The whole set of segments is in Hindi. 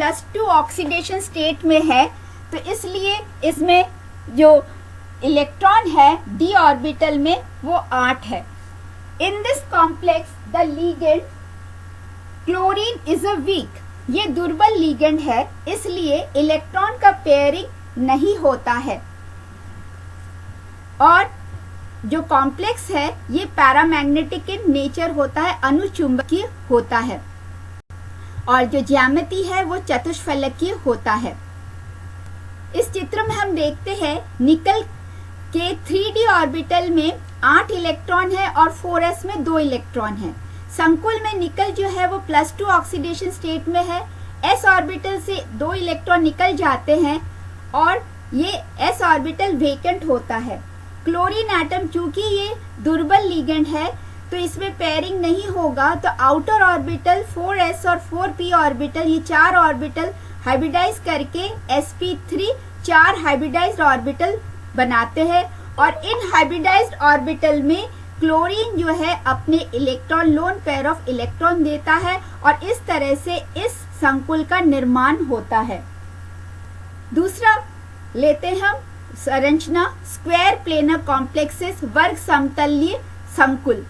+2 ऑक्सीडेशन स्टेट में है, तो इसलिए इसमें जो इलेक्ट्रॉन है d ऑर्बिटल में वो 8 है। In this complex the ligand chlorine is a weak, ये दुर्बल लीगेंड है, इसलिए इलेक्ट्रॉन का पेयरिंग नहीं होता है। और जो कॉम्प्लेक्स है ये पैरामैग्नेटिक इन नेचर होता है, अनुचुंबकीय होता है। और जो ज्यामिति है वो चतुष्फलकीय होता है। इस चित्र में हम देखते हैं निकल के 3d ऑर्बिटल में 8 इलेक्ट्रॉन है और 4s में 2 इलेक्ट्रॉन है। संकुल में निकल जो है वो +2 ऑक्सीडेशन स्टेट में है। s ऑर्बिटल से 2 इलेक्ट्रॉन निकल जाते हैं और ये s ऑर्बिटल वेकेंट होता है। क्लोरीन एटम चूंकि ये दुर्बल लिगेंड है तो इसमें पेयरिंग नहीं होगा, तो आउटर ऑर्बिटल 4s और 4p ऑर्बिटल, ये 4 ऑर्बिटल हाइब्रिडाइज करके sp3 4 हाइब्रिडाइज्ड ऑर्बिटल बनाते हैं। और इन हाइब्रिडाइज्ड ऑर्बिटल में क्लोरीन जो है अपने electron lone pair of electron देता है और इस तरह से इस संकुल का निर्माण होता है। दूसरा लेते हैं हम संरचना स्क्वायर प्लेनर कॉम्प्लेक्सेस, वर्ग समतलीय संकुल।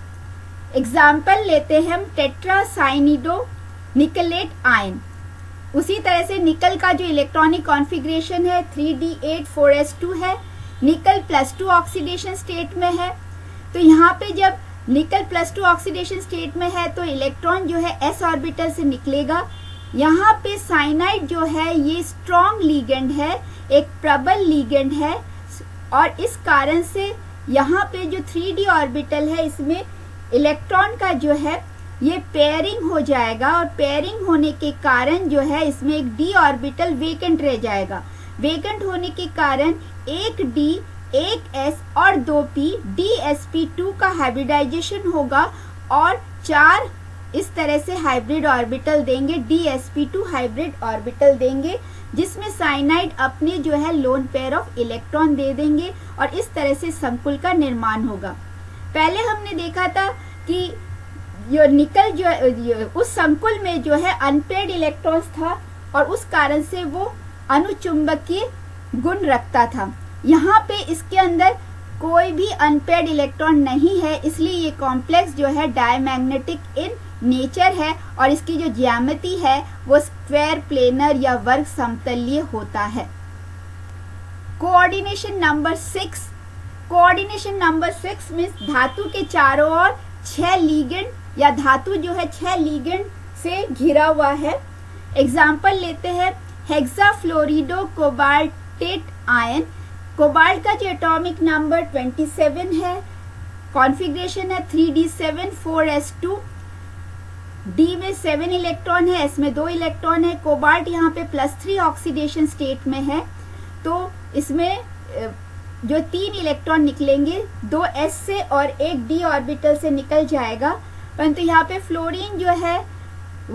एग्जाम्पल लेते हैं हम टेट्रासाइनिडो निकलेट आयन। उसी तरह से निकल का जो इलेक्ट्रॉनिक कॉन्फ़िगरेशन है 3d8 4s2 है। निकल +2 ऑक्सीडेशन स्टेट में है, तो यहाँ पे जब निकल +2 ऑक्सीडेशन स्टेट में है तो इलेक्ट्रॉन जो है s ऑर्बिटल से निकलेगा। यहाँ पे साइनाइड जो है ये स्ट्रॉन्ग लीगेंड है, एक प्रबल लीगेंड है, और इस कारण से यहाँ पे जो 3d ऑर्बिटल है इसमें इलेक्ट्रॉन का जो है ये पेयरिंग हो जाएगा और पेयरिंग होने के कारण जो है इसमें एक d ऑर्बिटल वेकेंट रह जाएगा। वेकेंट होने के कारण एक d, एक s और 2p dsp2 का हाइब्रिडाइजेशन होगा और 4 इस तरह से हाइब्रिड ऑर्बिटल देंगे, dsp2 हाइब्रिड ऑर्बिटल देंगे, जिसमें साइनाइड अपने जो है लोन पेयर ऑफ इलेक्ट्रॉन दे देंगे और इस तरह से संकुल का निर्माण होगा। पहले हमने देखा था कि जो निकल जो उस संकुल में जो है अनपेयर्ड इलेक्ट्रॉन्स था और उस कारण से वो अनुचुंबकीय गुण रखता था। यहाँ पे इसके अंदर कोई भी अनपेयर्ड इलेक्ट्रॉन नहीं है, इसलिए ये कॉम्प्लेक्स जो है डायमैग्नेटिक इन नेचर है और इसकी जो ज्यामिति है वो स्क्वायर प्लेनर या वर्ग समतलीय होता है। Coordination number 6। Coordination number 6 means धातु के चारों ओर 6 लीगेंड या धातु जो है 6 लीगेंड से घिरा हुआ है। एग्जाम्पल लेते हैं हेक्साफ्लोरिडो कोबाल्टेट आयन। कोबाल्ट का जो एटॉमिक नंबर 27 है, कॉन्फ़िगरेशन है 3d7 4s2, d में 7 इलेक्ट्रॉन है, s में 2 इलेक्ट्रॉन है। कोबाल्ट यहाँ पे +3 ऑक्सीडेशन स्टेट में है, तो इसमें जो 3 इलेक्ट्रॉन निकलेंगे 2 s से और एक d ऑर्बिटल से निकल जाएगा। परंतु यहाँ पे फ्लोरीन जो है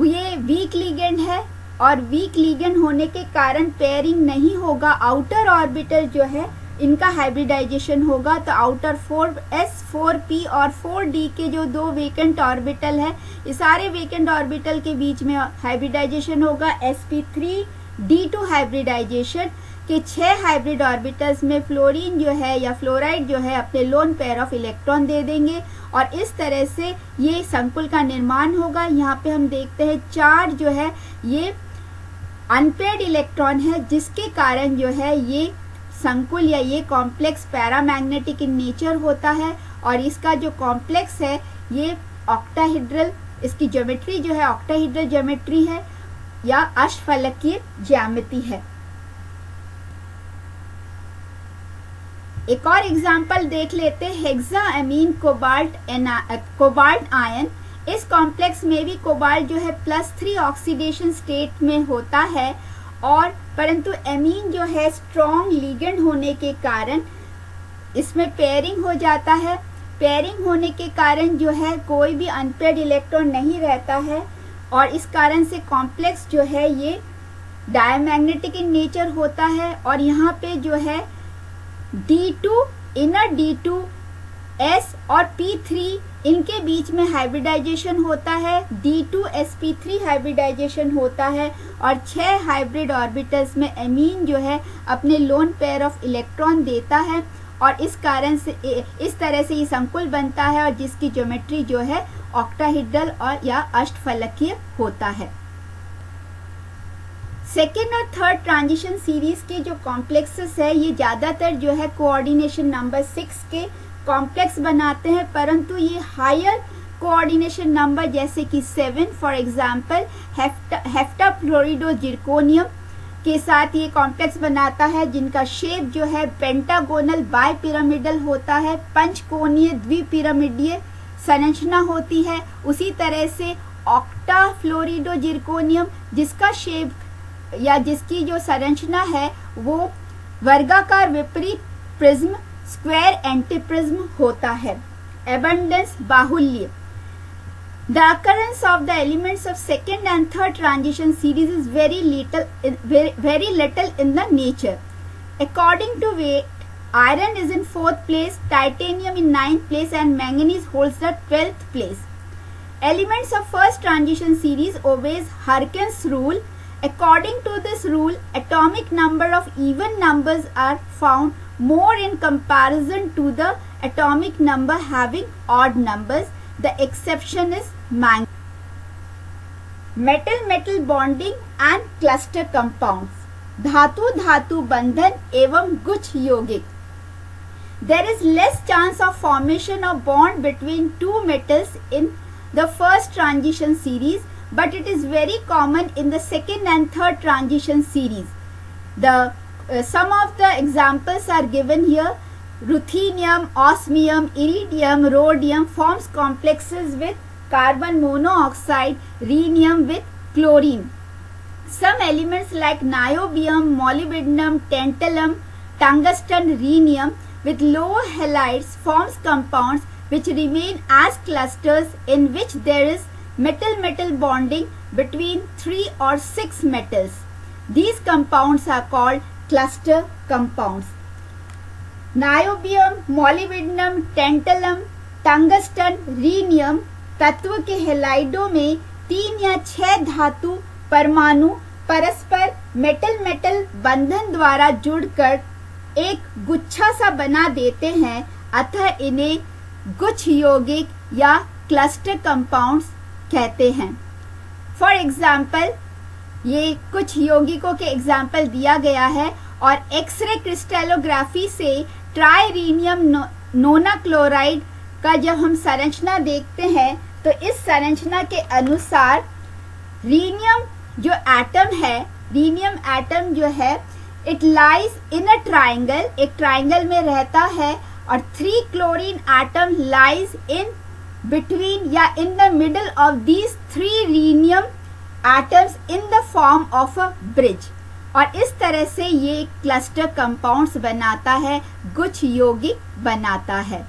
ये वीक लिगेंड है और वीक लिगेंड होने के कारण पेयरिंग नहीं होगा। आउटर ऑर्बिटल जो है इनका हाइब्रिडाइजेशन होगा, तो आउटर 4s 4p और 4d के जो 2 वेकेंट ऑर्बिटल है, इस सारे वेकेंट ऑर्बिटल के बीच में हाइब्रिडाइजेशन होगा। sp3d2 हाइब्रिडाइजेशन के 6 हाइब्रिड ऑर्बिटल्स में फ्लोरीन जो है या फ्लोराइड जो है अपने लोन पेयर ऑफ इलेक्ट्रॉन दे देंगे और इस तरह से ये संकुल का निर्माण होगा। यहाँ पे हम देखते हैं 4 जो है ये अनपेयर्ड इलेक्ट्रॉन है, जिसके कारण जो है ये संकुल या ये कॉम्प्लेक्स पैरामैग्नेटिक इन नेचर होता है और इसका जो कॉम्प्लेक्स है ये ऑक्टाहेड्रल, इसकी ज्योमेट्री जो है ऑक्टाहेड्रल ज्योमेट्री है या अष्टफलकीय ज्यामिति है। एक और एग्जाम्पल देख लेते हैं हेक्साअमीन कोबाल्ट आयन। इस कॉम्प्लेक्स में भी कोबाल्ट जो है +3 ऑक्सीडेशन स्टेट में होता है और परंतु एमीन जो है स्ट्रॉन्ग लिगेंड होने के कारण इसमें पेयरिंग हो जाता है। पेयरिंग होने के कारण जो है कोई भी अनपेयर्ड इलेक्ट्रॉन नहीं रहता है और इस कारण से कॉम्प्लेक्स जो है ये डायमैग्नेटिक इन नेचर होता है और यहाँ पे जो है D2 इनर D2 S और P3 इनके बीच में हाइब्रिडाइजेशन होता है, D2sp3 हाइब्रिडाइजेशन होता है और 6 हाइब्रिड ऑर्बिटल्स में एमीन जो है अपने लोन पेयर ऑफ इलेक्ट्रॉन देता है और इस कारण से इस तरह से ये संकुल बनता है और जिसकी ज्योमेट्री जो है ऑक्टाहेड्रल और या अष्टफलकीय होता है। सेकेंड और थर्ड ट्रांजिशन सीरीज के जो कॉम्प्लेक्सेस है ये ज़्यादातर जो है कोऑर्डिनेशन नंबर 6 के कॉम्प्लेक्स बनाते हैं, परंतु ये हायर कोऑर्डिनेशन नंबर जैसे कि 7 फॉर एग्जांपल हेप्टाफ्लोरिडो जिरकोनियम के साथ ये कॉम्प्लेक्स बनाता है जिनका शेप जो है पेंटागोनल बायपिरामिडल होता है, पंचकोणीय द्विपिरामिडीय संरचना होती है। उसी तरह से ऑक्टाफ्लोरिडो जिरकोनियम जिसका शेप या जिसकी जो संरचना है वो वर्गाकार विपरीत प्रिज्म स्क्वायर एंटीप्रिज्म होता है। एबंडेंस बाहुल्य। The occurrence of the elements of second and third transition series is very little in the nature. According to weight, iron is in 4th place, titanium in 9th place and manganese holds the 12th place. Elements of first transition series obeys Harkin's rule. According to this rule, atomic number of even numbers are found more in comparison to the atomic number having odd numbers. The exception is manganese. Metal-metal bonding and cluster compounds. धातु-धातु बंधन एवं गुच्छ यौगिक. There is less chance of formation of bond between two metals in the first transition series, but it is very common in the second and third transition series. Some of the examples are given here. Ruthenium, osmium, iridium, rhodium forms complexes with carbon monoxide, rhenium with chlorine. Some elements like niobium, molybdenum, tantalum, tungsten, rhenium with low halides forms compounds which remain as clusters in which there is metal-metal bonding between 3 or 6 metals. These compounds are called cluster compounds. Niobium, molybdenum, tantalum, tungsten, rhenium तत्व के हेलाइडों में 3 या 6 धातु परमाणु परस्पर मेटल बंधन द्वारा जुड़कर एक गुच्छा सा बना देते हैं, अतः इन्हें गुच्छ यौगिक या क्लस्टर कंपाउंड्स कहते हैं। फॉर एग्जाम्पल ये कुछ यौगिकों के एग्जाम्पल दिया गया है और एक्सरे क्रिस्टलोग्राफी से ट्राइरीनियम नोनाक्लोराइड का जब हम संरचना देखते हैं तो इस संरचना के अनुसार रीनियम जो एटम है, रीनियम एटम जो है it lies in a triangle, एक ट्राइंगल में रहता है और 3 chlorine atom lies in between या in the middle of these 3 rhenium atoms in the form of a bridge और इस तरह से ये क्लस्टर कंपाउंड्स बनाता है, गुच्छ यौगिक बनाता है।